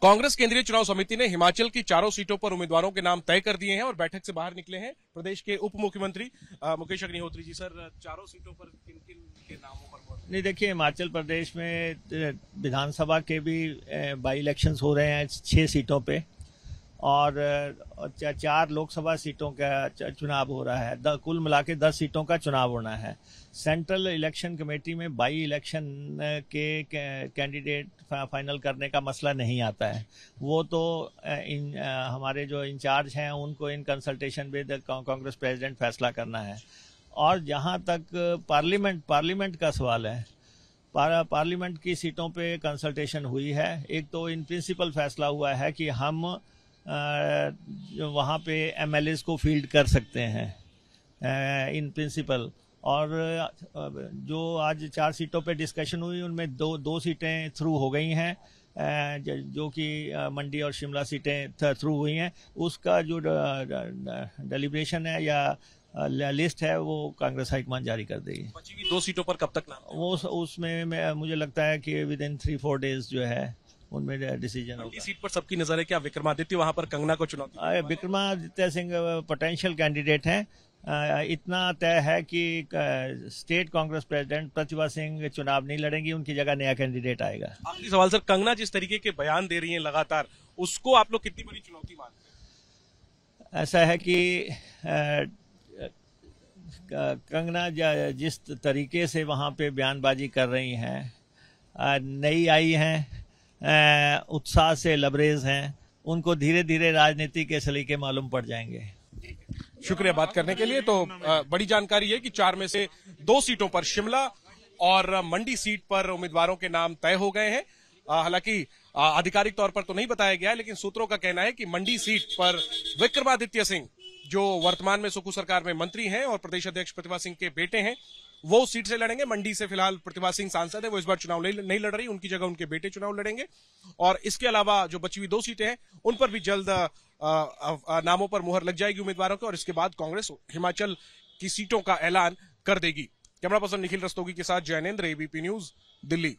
कांग्रेस केंद्रीय चुनाव समिति ने हिमाचल की चारों सीटों पर उम्मीदवारों के नाम तय कर दिए हैं और बैठक से बाहर निकले हैं प्रदेश के उप मुख्यमंत्री मुकेश अग्निहोत्री जी। सर, चारों सीटों पर किन किन के नामों पर? नहीं, देखिए, हिमाचल प्रदेश में विधानसभा के भी बाई इलेक्शंस हो रहे हैं 6 सीटों पे और 4 लोकसभा सीटों का चुनाव हो रहा है। कुल मिला के 10 सीटों का चुनाव होना है। सेंट्रल इलेक्शन कमेटी में बाई इलेक्शन के कैंडिडेट फाइनल करने का मसला नहीं आता है। वो तो हमारे जो इंचार्ज हैं उनको in consultation with Congress president फैसला करना है। और जहां तक पार्लियामेंट का सवाल है, पार्लियामेंट की सीटों पे कंसल्टेशन हुई है। एक तो इन प्रिंसिपल फैसला हुआ है कि हम वहाँ पे एमएलएस को फील्ड कर सकते हैं इन प्रिंसिपल। और जो आज 4 सीटों पे डिस्कशन हुई उनमें दो सीटें थ्रू हो गई हैं, जो कि मंडी और शिमला सीटें थ्रू हुई हैं। उसका जो डेलिब्रेशन है या लिस्ट है वो कांग्रेस हाईकमान जारी कर देगी। बची हुई 2 सीटों पर कब तक नाम? वो उसमें मुझे लगता है कि विद इन 3-4 डेज जो है उनमें डिसीजन होगा। इस सीट पर सबकी नजर है। क्या विक्रमादित्य वहां पर कंगना को चुनौती? विक्रमादित्य सिंह पोटेंशियल कैंडिडेट हैं। इतना तय है कि स्टेट कांग्रेस प्रेसिडेंट प्रतिभा सिंह चुनाव नहीं लड़ेंगी, उनकी जगह नया कैंडिडेट आएगा। आखिरी सवाल सर, कंगना जिस तरीके के बयान दे रही हैं लगातार, उसको आप लोग कितनी बड़ी चुनौती मानते हैं? ऐसा है कि कंगना जिस तरीके से वहाँ पे बयानबाजी कर रही हैं, नई आई हैं, उत्साह से लबरेज हैं, उनको धीरे धीरे राजनीति के सलीके मालूम पड़ जाएंगे। शुक्रिया बात करने के लिए। तो बड़ी जानकारी है कि 4 में से 2 सीटों पर, शिमला और मंडी सीट पर उम्मीदवारों के नाम तय हो गए हैं। हालांकि आधिकारिक तौर पर तो नहीं बताया गया है, लेकिन सूत्रों का कहना है कि मंडी सीट पर विक्रमादित्य सिंह, जो वर्तमान में सुक्खू सरकार में मंत्री हैं और प्रदेश अध्यक्ष प्रतिभा सिंह के बेटे हैं, वो सीट से लड़ेंगे। मंडी से फिलहाल प्रतिभा सिंह सांसद है, वो इस बार चुनाव नहीं लड़ रही, उनकी जगह उनके बेटे चुनाव लड़ेंगे। और इसके अलावा जो बची हुई 2 सीटें हैं उन पर भी जल्द नामों पर मुहर लग जाएगी उम्मीदवारों को, और इसके बाद कांग्रेस हिमाचल की सीटों का ऐलान कर देगी। कैमरा पर्सन निखिल रस्तोगी के साथ जैनेंद्र, एबीपी न्यूज, दिल्ली।